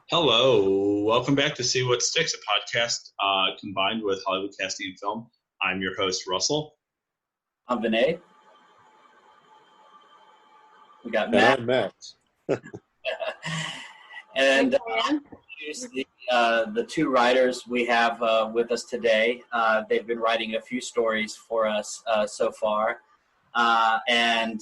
Hello, welcome back to See What Sticks, a podcast combined with Hollywood Casting and Film. I'm your host, Russell. I'm Vinay. We got And Matt. I'm Matt. And introduce the two writers we have with us today. They've been writing a few stories for us so far. And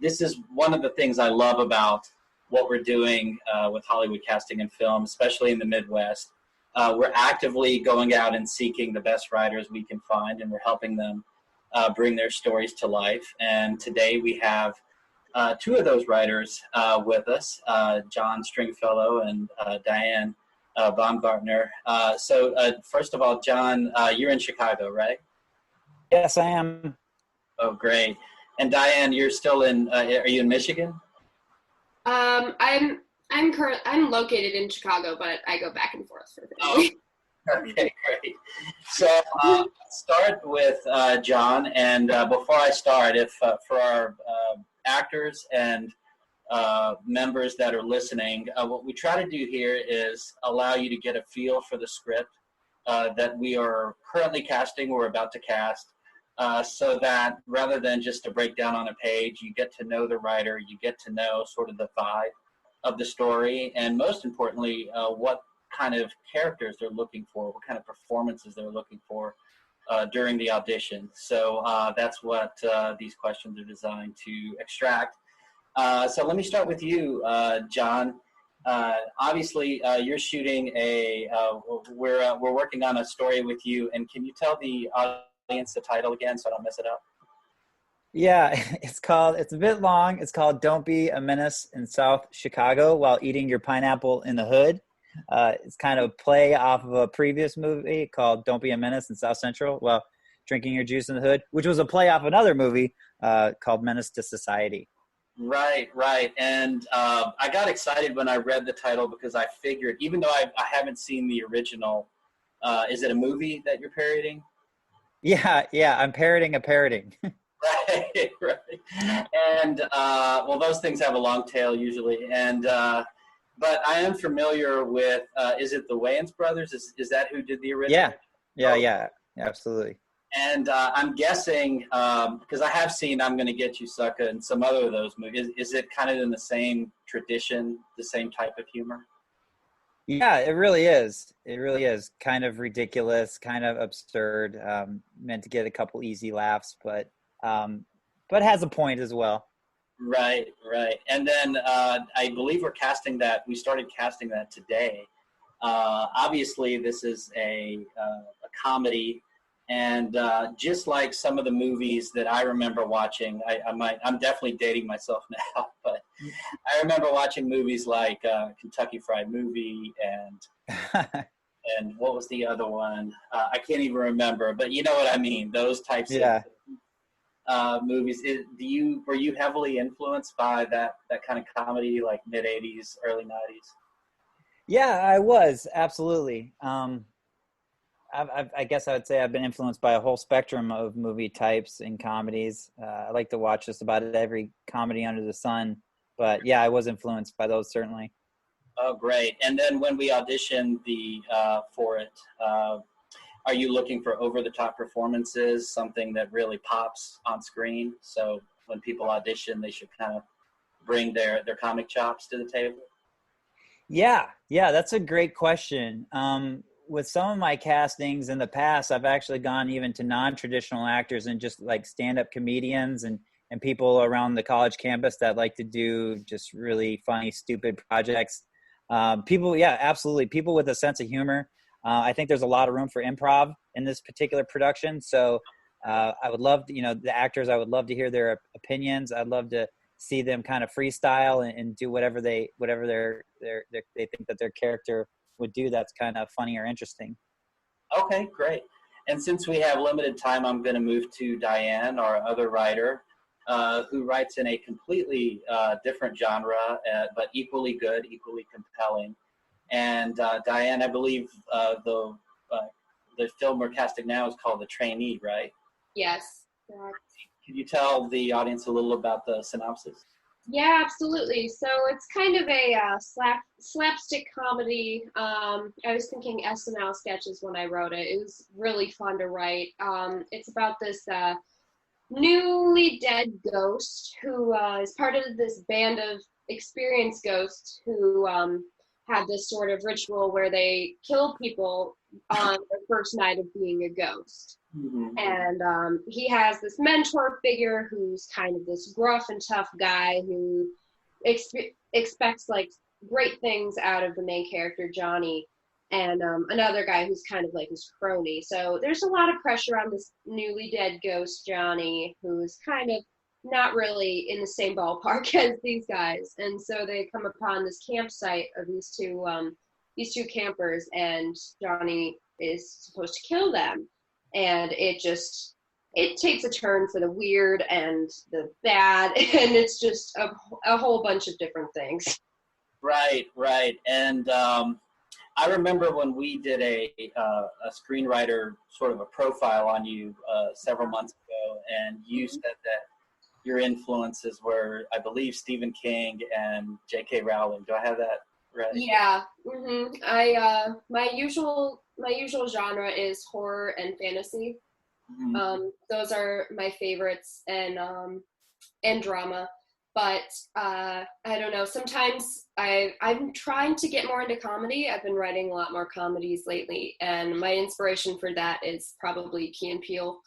this is one of the things I love about what we're doing with Hollywood Casting and Film, especially in the Midwest. We're actively going out and seeking the best writers we can find, and we're helping them bring their stories to life. And today we have two of those writers with us, John Stringfellow and Diane Baumgartner. So first of all, John, you're in Chicago, right? Yes, I am. Oh, great. And Diane, you're still are you in Michigan? I'm located in Chicago, but I go back and forth for family. Oh, okay, great. So start with John, and before I start, if for our actors and members that are listening, what we try to do here is allow you to get a feel for the script that we are currently casting, we're about to cast, so that rather than just a breakdown on a page, you get to know the writer, you get to know sort of the vibe of the story, and most importantly, what kind of characters they're looking for, what kind of performances they're looking for during the audition. So that's what these questions are designed to extract. So let me start with you, John. Obviously, you're shooting we're working on a story with you, and can you tell the audience the title again so I don't mess it up? Yeah, it's a bit long. It's called Don't Be a Menace in South Chicago While Eating Your Pineapple in the Hood. It's kind of a play off of a previous movie called Don't Be a Menace in South Central While Drinking Your Juice in the Hood, which was a play off another movie called Menace to Society. Right. And I got excited when I read the title because I figured, even though I haven't seen the original, is it a movie that you're parodying? Yeah, I'm parroting a parroting. Right. And, well, those things have a long tail usually. And, but I am familiar with, is it the Wayans brothers? Is that who did the original? Yeah, absolutely. And I'm guessing, because I have seen I'm Gonna Get You, Sucker, and some other of those movies, is it kind of in the same tradition, the same type of humor? Yeah, it really is. It really is kind of ridiculous, kind of absurd, meant to get a couple easy laughs, but has a point as well. Right. And then I believe we started casting that today. Obviously, this is a comedy, and just like some of the movies that I remember watching, I'm definitely dating myself now, but I remember watching movies like Kentucky Fried Movie and what was the other one? I can't even remember, but you know what I mean. Those types of movies. Were you heavily influenced by that kind of comedy, like mid '80s, early '90s? Yeah, I was absolutely. I guess I would say I've been influenced by a whole spectrum of movie types and comedies. I like to watch just about every comedy under the sun. But yeah, I was influenced by those certainly. Oh, great! And then when we auditioned for it, are you looking for over-the-top performances, something that really pops on screen? So when people audition, they should kind of bring their comic chops to the table? Yeah, that's a great question. With some of my castings in the past, I've actually gone even to non-traditional actors and just like stand-up comedians and people around the college campus that like to do just really funny, stupid projects. Absolutely. People with a sense of humor. I think there's a lot of room for improv in this particular production. So I would love to, the actors, I would love to hear their opinions. I'd love to see them kind of freestyle and do whatever they think that their character would do that's kind of funny or interesting. Okay, great. And since we have limited time, I'm going to move to Diane, our other writer, who writes in a completely different genre, but equally good, equally compelling. And Diane, I believe the film we're casting now is called The Trainee, right? Yes. Correct. Can you tell the audience a little about the synopsis? Yeah, absolutely. So it's kind of a slapstick comedy. I was thinking SNL sketches when I wrote it. It was really fun to write. It's about this newly dead ghost who is part of this band of experienced ghosts who have this sort of ritual where they kill people on their first night of being a ghost. Mm-hmm. And he has this mentor figure who's kind of this gruff and tough guy who expects like great things out of the main character, Johnny, and another guy who's kind of like his crony. So there's a lot of pressure on this newly dead ghost, Johnny, who's kind of not really in the same ballpark as these guys. And so they come upon this campsite of these two campers, and Johnny is supposed to kill them. And it takes a turn for the weird and the bad, and it's just a whole bunch of different things. Right. And I remember when we did a screenwriter sort of a profile on you several months ago, and you said that your influences were, I believe, Stephen King and J.K. Rowling. Do I have that right? Yeah. Mm-hmm. My usual genre is horror and fantasy. Mm-hmm. Those are my favorites, and drama. But I don't know. Sometimes I'm trying to get more into comedy. I've been writing a lot more comedies lately, and my inspiration for that is probably Key and Peele.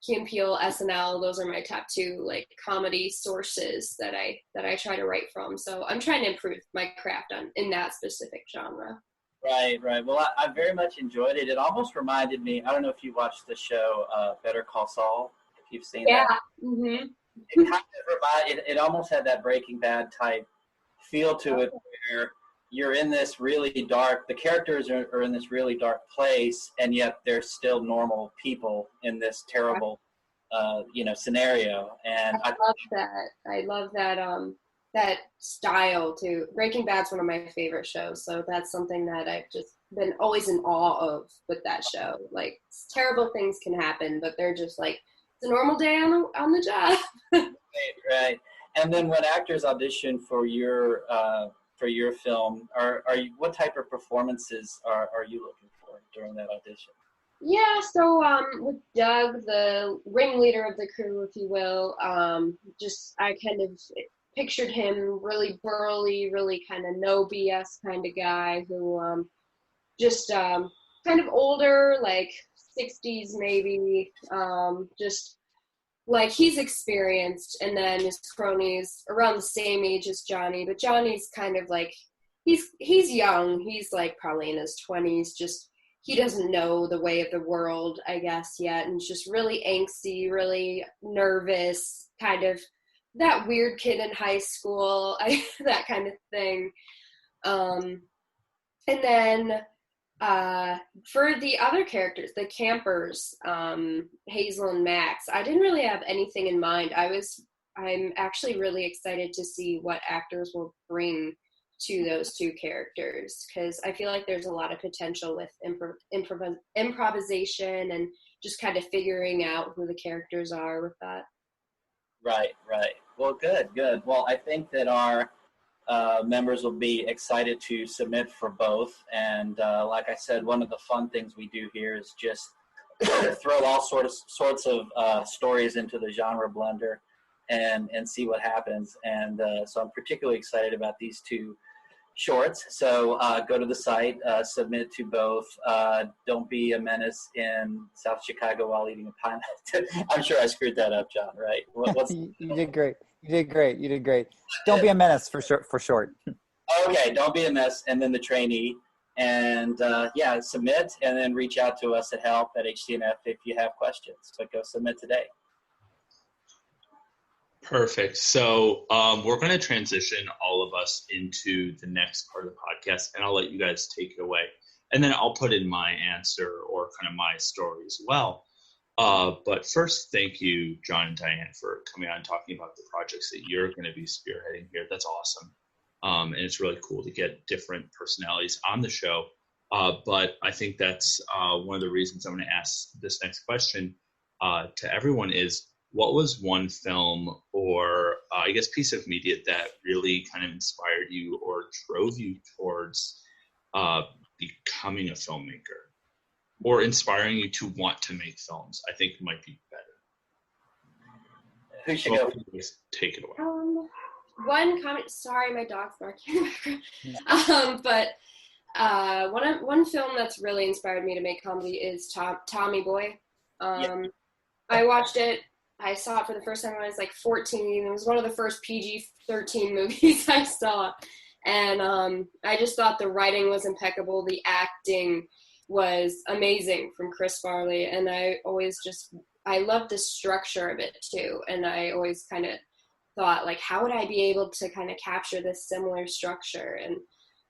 Key and Peele, SNL. Those are my top two like comedy sources that I try to write from. So I'm trying to improve my craft in that specific genre. Right. Well, I very much enjoyed it. It almost reminded me. I don't know if you watched the show Better Call Saul. If you've seen that. Yeah. Mm-hmm. It kind of it almost had that Breaking Bad type feel to it, where you're in this really dark, the characters are in this really dark place, and yet they're still normal people in this terrible, scenario. And I love that. I love that style too. Breaking Bad's one of my favorite shows, so that's something that I've just been always in awe of with that show. Like, terrible things can happen, but they're just like, it's a normal day on the job. Right. And then when actors audition for your film, are you, what type of performances are you looking for during that audition? Yeah, so with Doug, the ringleader of the crew, if you will, I kind of pictured him really burly, really kind of no BS kind of guy who kind of older, like 60s maybe, just like he's experienced, and then his cronies around the same age as Johnny, but Johnny's kind of like, he's young, he's like probably in his 20s, just he doesn't know the way of the world, I guess, yet, and just really angsty, really nervous, kind of that weird kid in high school, that kind of thing. And then for the other characters, the campers, Hazel and Max, I didn't really have anything in mind. I'm actually really excited to see what actors will bring to those two characters, because I feel like there's a lot of potential with improvisation and just kind of figuring out who the characters are with that. Right. Well, good. Well, I think that our members will be excited to submit for both. And like I said, one of the fun things we do here is just throw all sorts of stories into the genre blender and see what happens. And so I'm particularly excited about these two shorts. So go to the site, submit to both. Don't be a menace in South Chicago while eating a pineapple. I'm sure I screwed that up, John, right? You did great. You did great. Don't be a menace for short. Okay, don't be a mess. And then the trainee. And submit, and then reach out to us at help at HC&F if you have questions. But go submit today. Perfect. So we're going to transition all of us into the next part of the podcast, and I'll let you guys take it away. And then I'll put in my answer or kind of my story as well. But first, thank you, John and Diane, for coming on and talking about the projects that you're going to be spearheading here. That's awesome. And it's really cool to get different personalities on the show. But I think that's one of the reasons I'm going to ask this next question to everyone is, what was one film or I guess piece of media that really kind of inspired you or drove you towards becoming a filmmaker or inspiring you to want to make films? I think might be better. Who should go? Take it away. One comment. Sorry, my dog's barking in the background. But one film that's really inspired me to make comedy is Tommy Boy. I watched it. I saw it for the first time when I was like 14. It was one of the first PG-13 movies I saw. And I just thought the writing was impeccable. The acting was amazing from Chris Farley. And I loved the structure of it too. And I always kind of thought, like, how would I be able to kind of capture this similar structure? And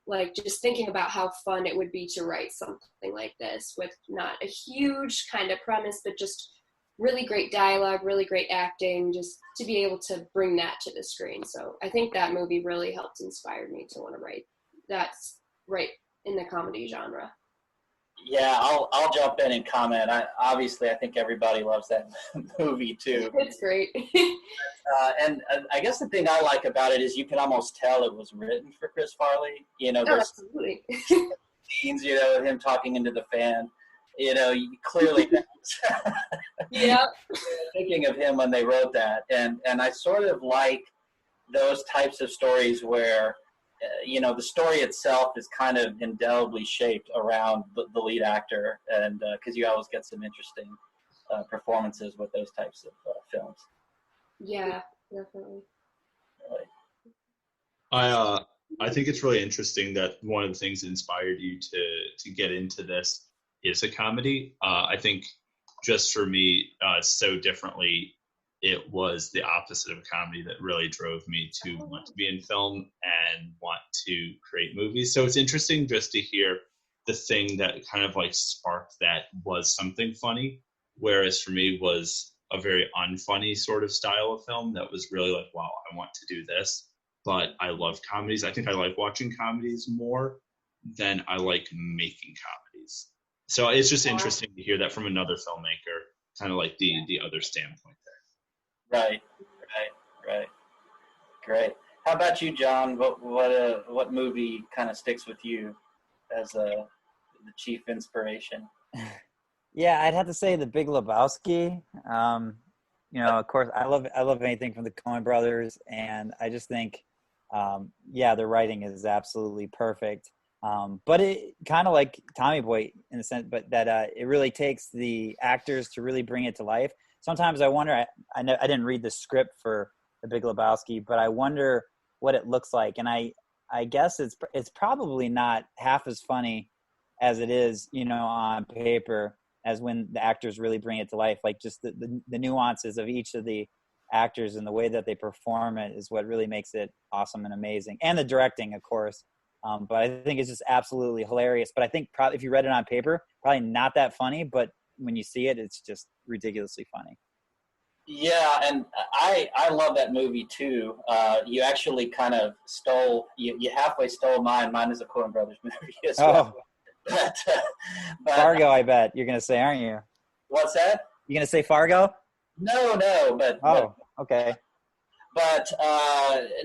like just thinking about how fun it would be to write something like this with not a huge kind of premise, but just really great dialogue, really great acting, just to be able to bring that to the screen. So I think that movie really helped inspire me to want to write. That's right in the comedy genre. Yeah, I'll jump in and comment. I think everybody loves that movie too. It's great. And I guess the thing I like about it is you can almost tell it was written for Chris Farley. There's absolutely. scenes, him talking into the fan. You clearly yeah. thinking of him when they wrote that. And I sort of like those types of stories where the story itself is kind of indelibly shaped around the lead actor, and because you always get some interesting performances with those types of films. Yeah, definitely. I think it's really interesting that one of the things that inspired you to get into this is a comedy. I think just for me, so differently, it was the opposite of a comedy that really drove me to want to be in film and want to create movies. So it's interesting just to hear the thing that kind of like sparked that was something funny, whereas for me was a very unfunny sort of style of film that was really like, wow, I want to do this. But I love comedies. I think I like watching comedies more than I like making comedies. So it's just interesting to hear that from another filmmaker, kind of like the other standpoint there. Right. Great. How about you, John? What movie kind of sticks with you as the chief inspiration? Yeah, I'd have to say The Big Lebowski. Of course, I love anything from the Coen brothers, and I just think, the writing is absolutely perfect. But it kind of like Tommy Boy in the sense, but that it really takes the actors to really bring it to life. Sometimes I wonder, I didn't read the script for The Big Lebowski, but I wonder what it looks like. And I guess it's probably not half as funny as it is, on paper, as when the actors really bring it to life. Like just the nuances of each of the actors and the way that they perform it is what really makes it awesome and amazing. And the directing, of course. But I think it's just absolutely hilarious. But I think probably if you read it on paper, probably not that funny, but when you see it, it's just ridiculously funny. Yeah, and I love that movie too. You actually kind of you halfway stole mine. Mine is a Coen Brothers movie as well. But Fargo, I bet you're going to say, aren't you? What's that? You going to say Fargo? No, but okay. But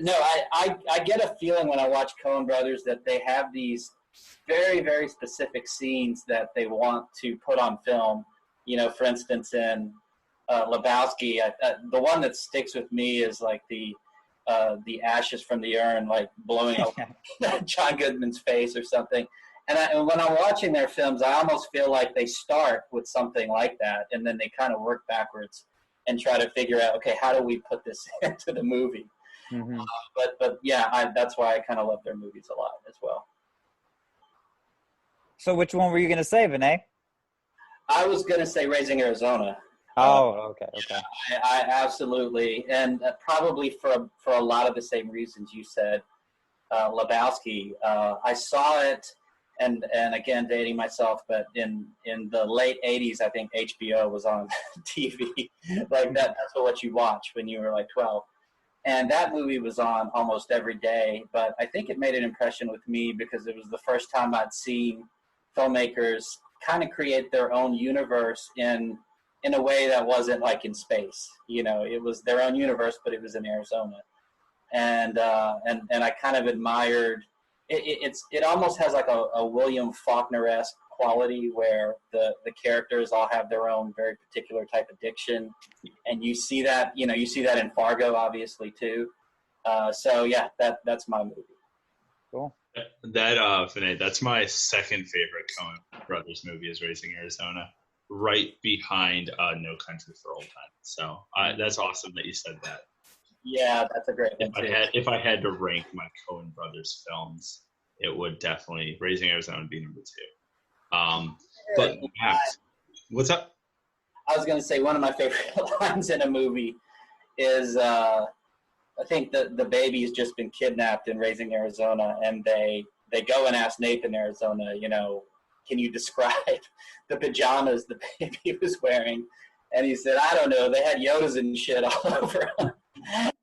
no, I get a feeling when I watch Coen Brothers that they have these very, very specific scenes that they want to put on film. For instance, in Lebowski, the one that sticks with me is like the ashes from the urn, like blowing up John Goodman's face or something. And when I'm watching their films, I almost feel like they start with something like that, and then they kind of work backwards and try to figure out, okay, how do we put this into the movie? Mm-hmm. But yeah, that's why I kind of love their movies a lot as well. So which one were you going to say, Vinay? I was going to say Raising Arizona. Okay. I absolutely, and probably for a lot of the same reasons you said, Lebowski. I saw it, and again, dating myself, but in the late 80s, I think HBO was on TV. Like that's what you watch when you were like 12. And that movie was on almost every day, but I think it made an impression with me because it was the first time I'd seen filmmakers kind of create their own universe in in a way that wasn't like in space. You know, it was their own universe, but it was in Arizona. And I kind of admired it almost has like a William Faulkner-esque quality where the characters all have their own very particular type of diction, and you see that in Fargo obviously too. So yeah, that's my movie. Cool. That Vinay, that's my second favorite Coen Brothers movie is Raising Arizona, right behind No Country for Old Men. So that's awesome that you said that. Yeah, that's a great one too. If I had to rank my Coen Brothers films, it would definitely Raising Arizona be number 2. But Max, what's up? I was going to say one of my favorite lines in a movie is I think the baby's just been kidnapped in Raising Arizona, and they go and ask Nathan Arizona, you know, can you describe the pajamas the baby was wearing? And he said, I don't know. They had Yodas and shit all over them.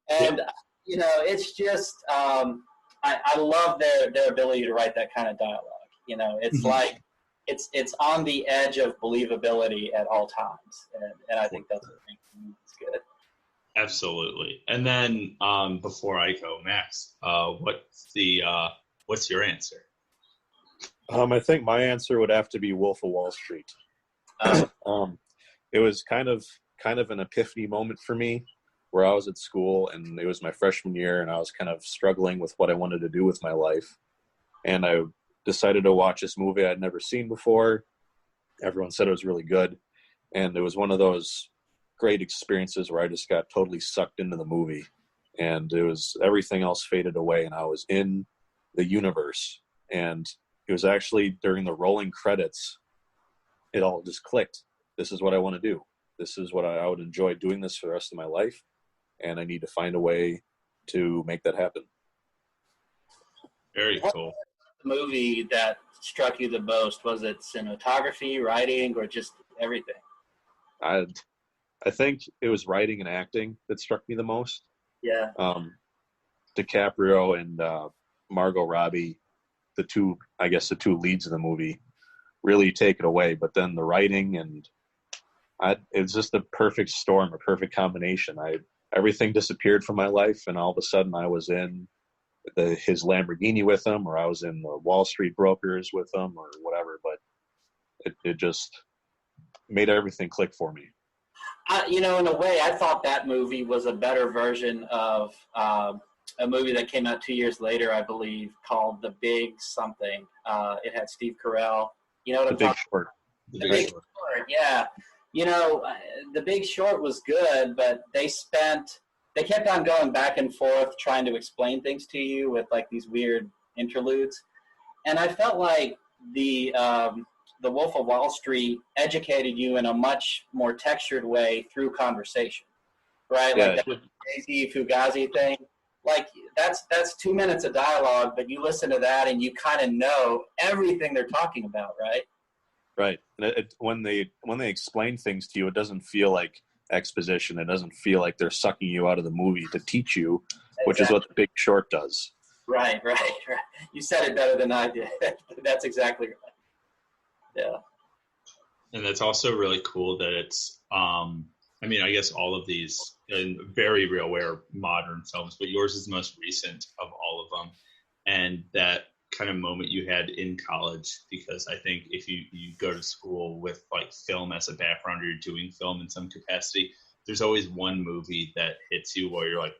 And, you know, it's just, I love their ability to write that kind of dialogue. You know, it's like, it's on the edge of believability at all times. And I think that's what makes the movies good. Absolutely. And then before I go, Max, what's your answer? I think my answer would have to be Wolf of Wall Street. It was kind of an epiphany moment for me, where I was at school and it was my freshman year and I was kind of struggling with what I wanted to do with my life. And I decided to watch this movie I'd never seen before. Everyone said it was really good. And it was one of those great experiences where I just got totally sucked into the movie. And it was everything else faded away and I was in the universe. And it was actually during the rolling credits, it all just clicked. This is what I want to do. This is what I would enjoy doing this for the rest of my life. And I need to find a way to make that happen. Very cool. Movie that struck you the most? Was it cinematography, writing, or just everything? I think it was writing and acting that struck me the most. Yeah. DiCaprio and Margot Robbie, the two leads of the movie, really take it away. But then the writing and it was just a perfect storm, a perfect combination. Everything disappeared from my life, and all of a sudden I was in his Lamborghini with him, or I was in the Wall Street brokers with him, or whatever. But it just made everything click for me. In a way, I thought that movie was a better version of a movie that came out 2 years later, I believe, called The Big Something. It had Steve Carell. You know what I'm talking about? The Big Short, yeah. You know, The Big Short was good, but they kept on going back and forth trying to explain things to you with like these weird interludes. And I felt like the Wolf of Wall Street educated you in a much more textured way through conversation, right? Yeah. Like that Daisy Fugazi thing. Like that's 2 minutes of dialogue, but you listen to that and you kind of know everything they're talking about, right? Right. And when they explain things to you, it doesn't feel like exposition. It doesn't feel like they're sucking you out of the movie to teach you, which is what The Big Short does. Right. You said it better than I did. That's exactly right. Yeah. And that's also really cool that it's, I guess all of these very real aware modern films, but yours is the most recent of all of them. And that kind of moment you had in college, because I think if you go to school with like film as a background or you're doing film in some capacity, there's always one movie that hits you where you're like,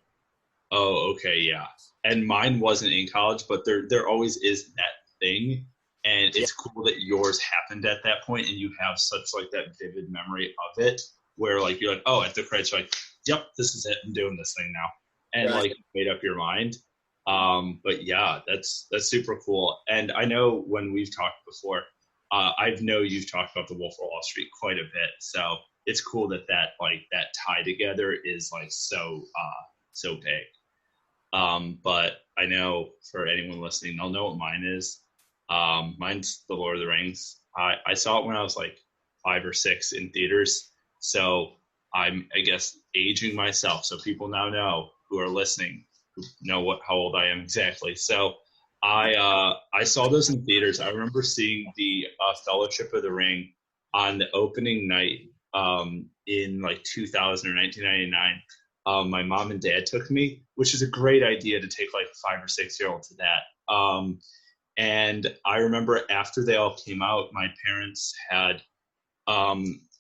oh, okay, yeah. And mine wasn't in college, but there always is that thing. And it's cool that yours happened at that point and you have such like that vivid memory of it where like you're like, oh, at the credits you're like, yep, this is it. I'm doing this thing now. And like you made up your mind. But yeah, that's super cool. And I know when we've talked before, I know you've talked about the Wolf of Wall Street quite a bit. So it's cool that tie together is like so big. But I know for anyone listening, they'll know what mine is. Mine's The Lord of the Rings. I saw it when I was like 5 or 6 in theaters. So I'm, I guess, aging myself. So people now know who are listening, who know how old I am exactly. So I saw those in theaters. I remember seeing the Fellowship of the Ring on the opening night in like 2000 or 1999. My mom and dad took me, which is a great idea to take like 5 or 6 year olds to that. And I remember after they all came out, my parents had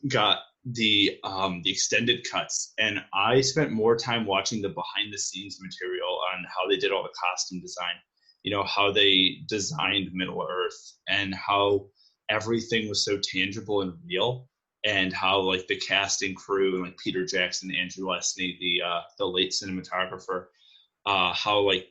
got the extended cuts, and I spent more time watching the behind the scenes material on how they did all the costume design, how they designed Middle Earth and how everything was so tangible and real, and how like the casting crew and like Peter Jackson, Andrew Lesney, the late cinematographer, how like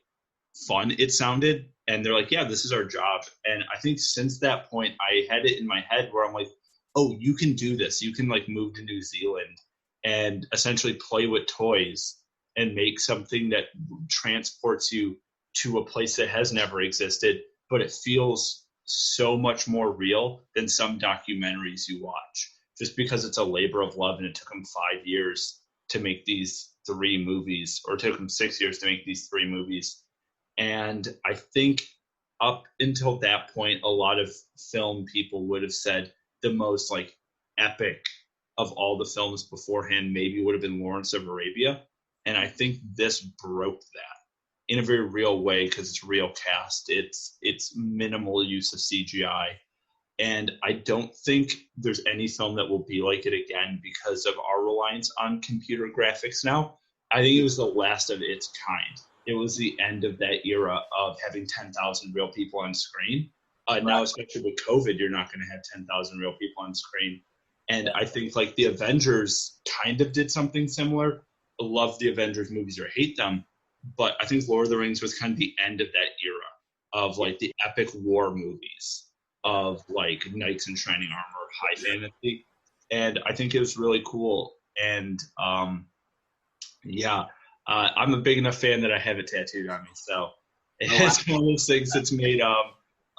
fun it sounded. And they're like, yeah, this is our job. And I think since that point, I had it in my head where I'm like, oh, you can do this. You can like move to New Zealand and essentially play with toys and make something that transports you to a place that has never existed, but it feels so much more real than some documentaries you watch, just because it's a labor of love and it took them 5 years to make these 3 movies, or it took them 6 years to make these 3 movies. And I think up until that point, a lot of film people would have said the most like epic of all the films beforehand maybe would have been Lawrence of Arabia. And I think this broke that in a very real way, because it's real cast, it's minimal use of CGI. And I don't think there's any film that will be like it again because of our reliance on computer graphics now. I think it was the last of its kind. It was the end of that era of having 10,000 real people on screen. Now, especially with COVID, you're not going to have 10,000 real people on screen. And I think like the Avengers kind of did something similar. I love the Avengers movies or hate them, but I think Lord of the Rings was kind of the end of that era of like the epic war movies of like knights in shining armor, high fantasy. And I think it was really cool. And I'm a big enough fan that I have it tattooed on me. So it's one of those things that's made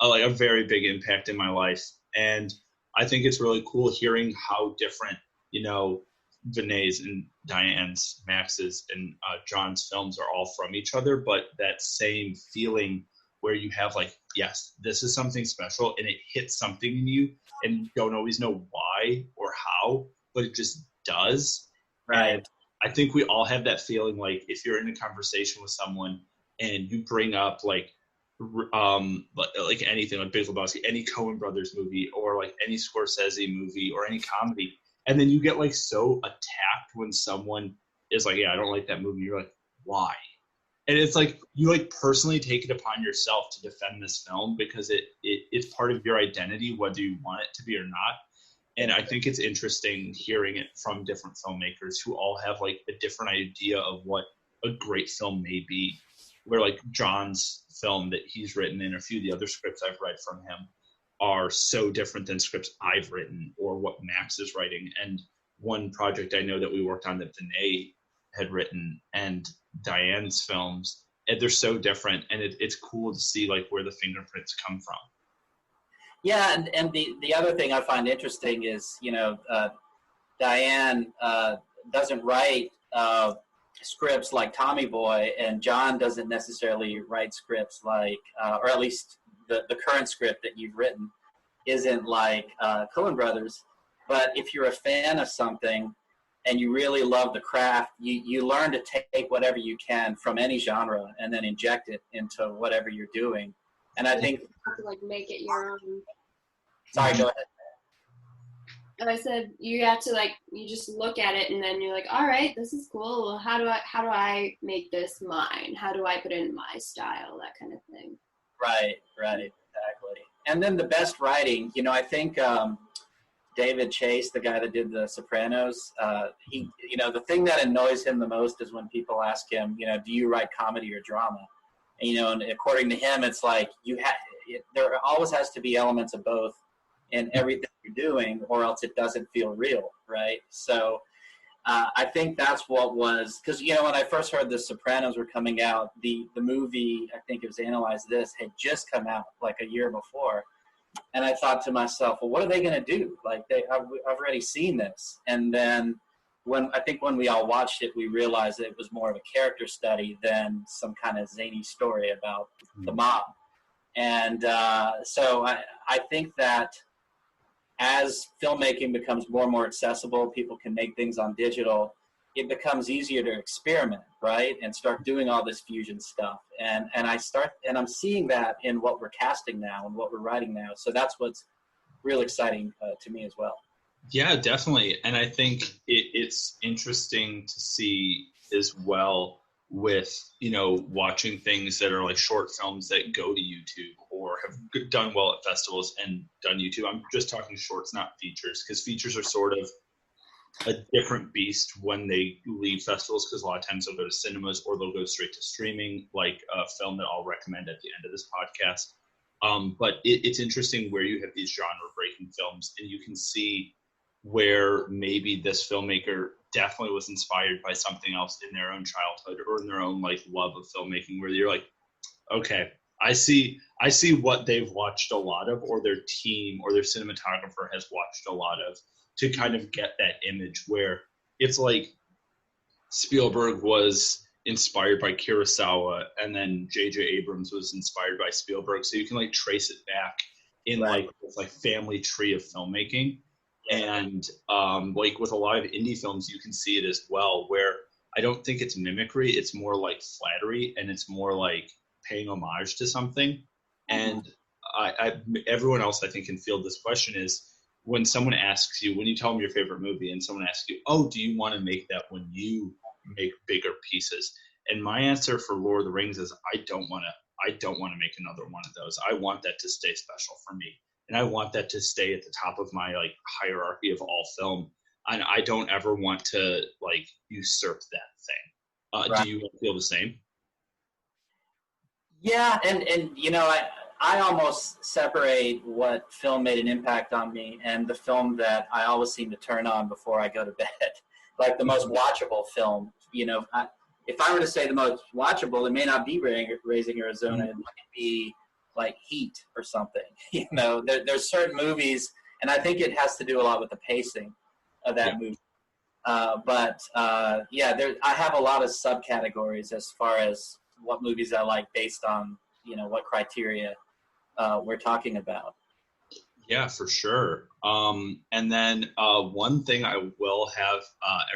like a very big impact in my life. And I think it's really cool hearing how different, Vinay's and Diane's, Max's, and John's films are all from each other, but that same feeling where you have like, yes, this is something special, and it hits something in you, and you don't always know why or how, but it just does. Right. And I think we all have that feeling, like if you're in a conversation with someone and you bring up like anything like Big Lebowski, any Coen Brothers movie, or like any Scorsese movie, or any comedy, and then you get like so attacked when someone is like, yeah, I don't like that movie. You're like, why? And it's like you like personally take it upon yourself to defend this film because it's part of your identity, whether you want it to be or not. And I think it's interesting hearing it from different filmmakers who all have like a different idea of what a great film may be. Where like John's film that he's written and a few of the other scripts I've read from him are so different than scripts I've written or what Max is writing. And one project I know that we worked on that Vinay had written, and Diane's films, and they're so different. And it's cool to see like where the fingerprints come from. Yeah, and the other thing I find interesting is, Diane doesn't write scripts like Tommy Boy, and John doesn't necessarily write scripts like, or at least the current script that you've written isn't like Coen Brothers. But if you're a fan of something and you really love the craft, you learn to take whatever you can from any genre and then inject it into whatever you're doing. And I think, have to like make it your own. Sorry, go ahead. And I said you have to like, you just look at it and then you're like, all right, this is cool. Well, how do I make this mine? How do I put it in my style? That kind of thing. Right, exactly. And then the best writing, I think David Chase, the guy that did The Sopranos, he, the thing that annoys him the most is when people ask him, do you write comedy or drama? And, and according to him, it's like there always has to be elements of both in everything you're doing, or else it doesn't feel real, right? So I think that's what was, because, when I first heard The Sopranos were coming out, the movie, I think it was Analyze This, had just come out like a year before. And I thought to myself, well, what are they going to do? Like, I've already seen this. And then when we all watched it, we realized that it was more of a character study than some kind of zany story about the mob. And so I think that as filmmaking becomes more and more accessible, people can make things on digital, it becomes easier to experiment, right? And start doing all this fusion stuff. And I'm seeing that in what we're casting now and what we're writing now. So that's what's real exciting to me as well. Yeah, definitely. And I think it's interesting to see as well with, watching things that are like short films that go to YouTube or have done well at festivals and done YouTube. I'm just talking shorts, not features, because features are sort of a different beast when they leave festivals, because a lot of times they'll go to cinemas or they'll go straight to streaming, like a film that I'll recommend at the end of this podcast. But it's interesting where you have these genre-breaking films and you can see where maybe this filmmaker definitely was inspired by something else in their own childhood or in their own like love of filmmaking, where you're like, okay, I see what they've watched a lot of, or their team or their cinematographer has watched a lot of, to kind of get that image where it's like Spielberg was inspired by Kurosawa and then J.J. Abrams was inspired by Spielberg. So you can like trace it back in like this like family tree of filmmaking. And like with a lot of indie films, you can see it as well, where I don't think it's mimicry. It's more like flattery, and it's more like paying homage to something. And everyone else I think can field this question is when someone asks you, when you tell them your favorite movie and someone asks you, oh, do you want to make that when you make bigger pieces? And my answer for Lord of the Rings is I don't want to make another one of those. I want that to stay special for me. And I want that to stay at the top of my like hierarchy of all film. And I don't ever want to like usurp that thing. Right. Do you feel the same? Yeah, and I almost separate what film made an impact on me and the film that I always seem to turn on before I go to bed. Like the most watchable film, if I were to say the most watchable, it may not be Raising Arizona. It might be like Heat or something. There's certain movies, and I think it has to do a lot with the pacing of that movie. I have a lot of subcategories as far as what movies I like based on, what criteria we're talking about. Yeah, for sure. And then one thing I will have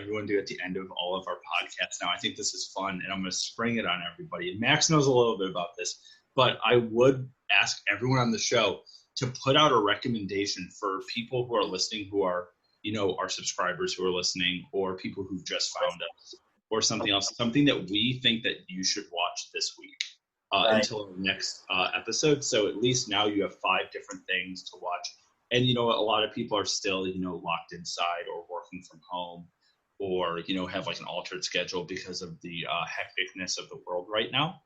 everyone do at the end of all of our podcasts. Now, I think this is fun, and I'm going to spring it on everybody. And Max knows a little bit about this, but I would ask everyone on the show to put out a recommendation for people who are listening, who are, our subscribers who are listening, or people who've just found us, or something else, something that we think that you should watch this week. Until our next episode. So at least now you have 5 different things to watch. And, a lot of people are still, locked inside or working from home, or, have like an altered schedule because of the hecticness of the world right now.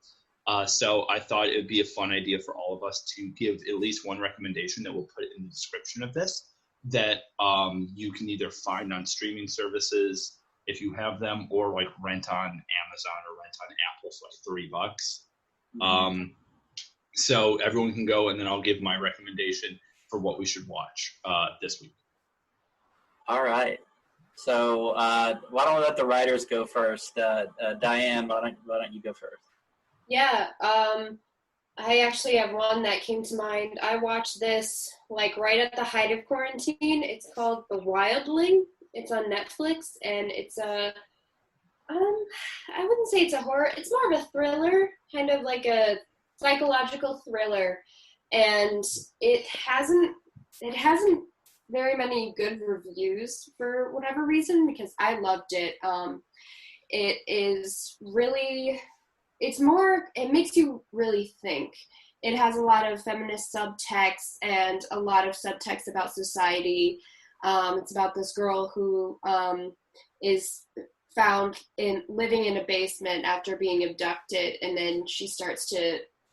So I thought it would be a fun idea for all of us to give at least one recommendation that we'll put in the description of this, that you can either find on streaming services if you have them, or like rent on Amazon or rent on Apple for like $3. So everyone can go, and then I'll give my recommendation for what we should watch this week. All right. So why don't we let the writers go first? Diane, why don't you go first? Yeah, I actually have one that came to mind. I watched this like right at the height of quarantine. It's called The Wildling. It's on Netflix, and it's a I wouldn't say it's a horror. It's more of a thriller, kind of like a psychological thriller, and it hasn't very many good reviews for whatever reason, because I loved it. It is really, it makes you really think. It has a lot of feminist subtext and a lot of subtext about society. It's about this girl who is found living in a basement after being abducted, and then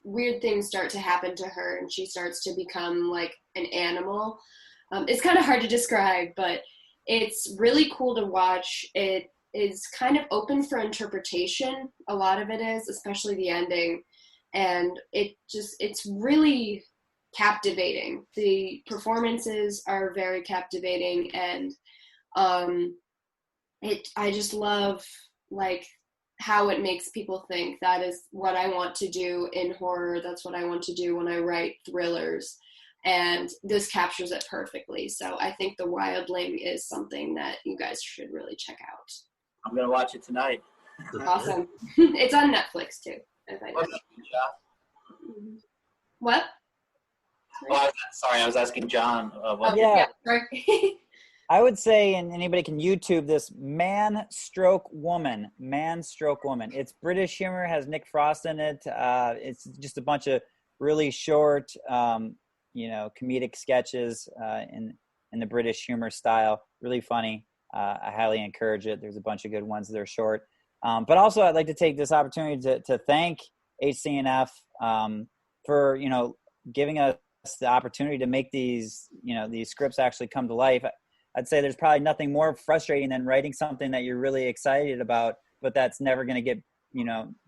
weird things start to happen to her, and she starts to become like an animal. It's kind of hard to describe, but it's really cool to watch. It is kind of open for interpretation. A lot of it is, especially the ending, and it's really captivating. The performances are very captivating, and I just love like how it makes people think. That is what I want to do in horror. That's what I want to do when I write thrillers. and this captures it perfectly. So I think The Wildling is something that you guys should really check out. I'm going to watch it tonight. Awesome. It's on Netflix too. If I know. What? Oh, sorry, I was asking John. Yeah. I would say, and anybody can YouTube this, Man Stroke Woman. It's British humor, has Nick Frost in it. It's just a bunch of really short, comedic sketches in the British humor style. Really funny. I highly encourage it. There's a bunch of good ones that are short. But also, I'd like to take this opportunity to thank HC&F for giving us the opportunity to make these scripts actually come to life. I'd say there's probably nothing more frustrating than writing something that you're really excited about, but that's never going to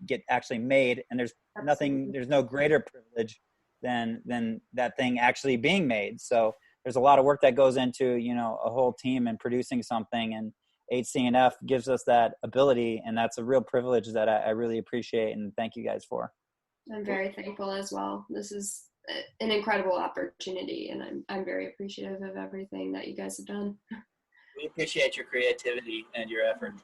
get actually made. And there's no greater privilege than that thing actually being made. So there's a lot of work that goes into, a whole team and producing something, and HC&F gives us that ability. And that's a real privilege that I really appreciate and thank you guys for. I'm very thankful as well. This is an incredible opportunity, and I'm very appreciative of everything that you guys have done. We appreciate your creativity and your effort,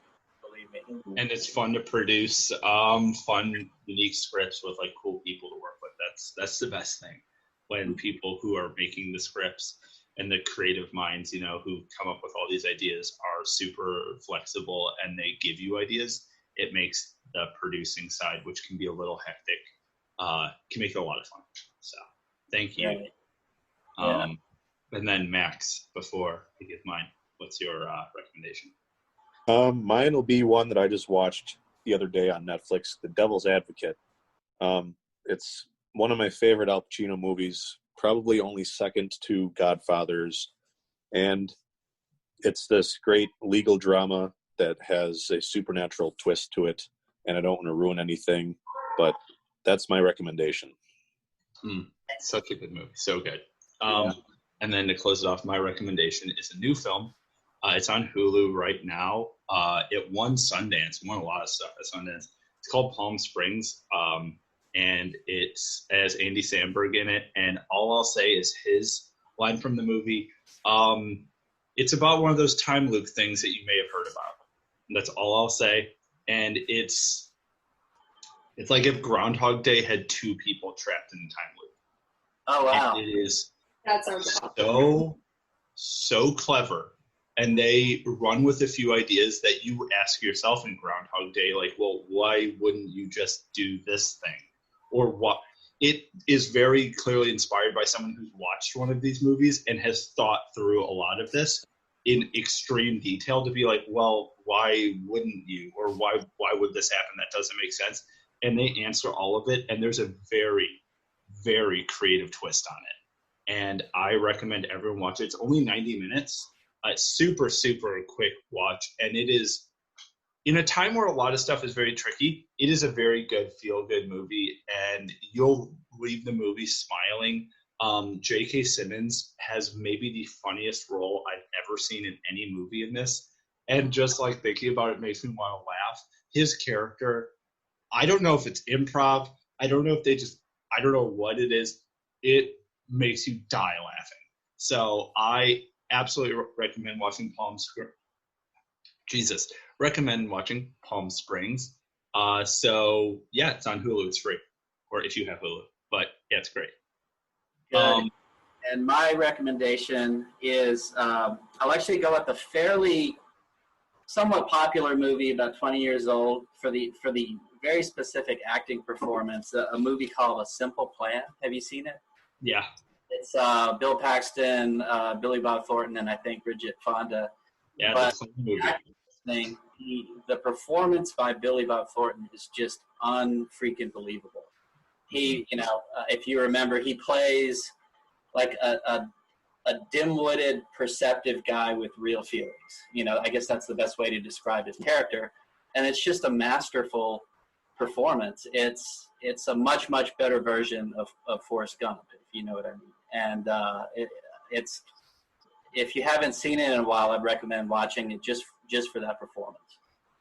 believe me. And it's fun to produce fun, unique scripts with like cool people to work with. That's the best thing, when people who are making the scripts and the creative minds, who come up with all these ideas are super flexible and they give you ideas. It makes the producing side, which can be a little hectic, can make it a lot of fun. So thank you. Yeah. And then Max, before I give mine, what's your recommendation? Mine will be one that I just watched the other day on Netflix, The Devil's Advocate. It's one of my favorite Al Pacino movies, probably only second to Godfather's. And it's this great legal drama that has a supernatural twist to it. And I don't want to ruin anything, but that's my recommendation. Such a good movie. So good. And then to close it off, my recommendation is a new film. It's on Hulu right now. It won Sundance. It won a lot of stuff at Sundance. It's called Palm Springs. And it has Andy Samberg in it. And all I'll say is his line from the movie. It's about one of those time loop things that you may have heard about. And that's all I'll say. And it's like if Groundhog Day had two people trapped in a time loop. Oh, wow. And it is That sounds awesome. so clever. And they run with a few ideas that you ask yourself in Groundhog Day, like, well, why wouldn't you just do this thing? Or what? It is very clearly inspired by someone who's watched one of these movies and has thought through a lot of this in extreme detail to be like, well, why wouldn't you? Or why would this happen? That doesn't make sense. And they answer all of it. And there's a very, very creative twist on it. And I recommend everyone watch it. It's only 90 minutes. Super, super quick watch. And it is, in a time where a lot of stuff is very tricky, it is a very good, feel-good movie. And you'll leave the movie smiling. J.K. Simmons has maybe the funniest role I've ever seen in any movie in this. And just like thinking about it makes me want to laugh. His character, I don't know if it's improv. I don't know what it is. It makes you die laughing. So I absolutely recommend watching Palm Springs. So yeah, it's on Hulu. It's free, or if you have Hulu. But yeah, it's great. And my recommendation is I'll actually go with the fairly somewhat popular movie, about 20 years old, for the very specific acting performance. A movie called A Simple Plan. Have you seen it? Yeah. It's Bill Paxton, Billy Bob Thornton, and I think Bridget Fonda. Yeah, but that's the movie. The performance by Billy Bob Thornton is just unfreaking believable. He, if you remember, he plays like a dim-witted, perceptive guy with real feelings. I guess that's the best way to describe his character. And it's just a masterful performance. It's a much, much better version of Forrest Gump, if you know what I mean. And it's if you haven't seen it in a while, I'd recommend watching it just for that performance.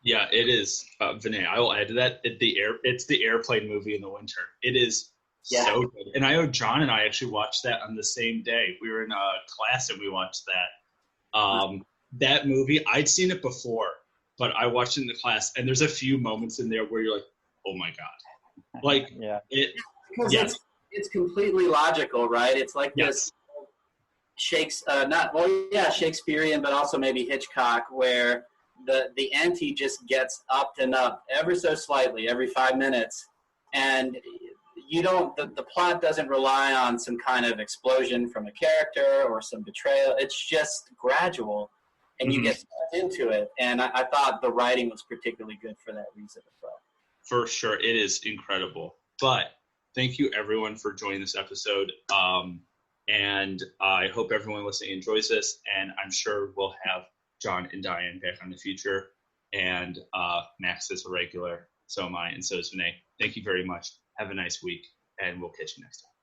Yeah, it is. Vinay, I will add to that. It's the airplane movie in the winter. It is Yeah. So good. And I know John and I actually watched that on the same day. We were in a class and we watched that. That movie, I'd seen it before, but I watched it in the class, and there's a few moments in there where you're like, oh my God. Like, Yeah. Because it's completely logical, right? It's like this Shakespearean, but also maybe Hitchcock, where the ante just gets upped and up ever so slightly every 5 minutes, and the plot doesn't rely on some kind of explosion from a character or some betrayal. It's just gradual, and you get into it. And I thought the writing was particularly good for that reason as well. For sure, it is incredible. But thank you everyone for joining this episode. And I hope everyone listening enjoys this, and I'm sure we'll have John and Diane back in the future. And Max is a regular, so am I, and so is Vinay. Thank you very much. Have a nice week, and we'll catch you next time.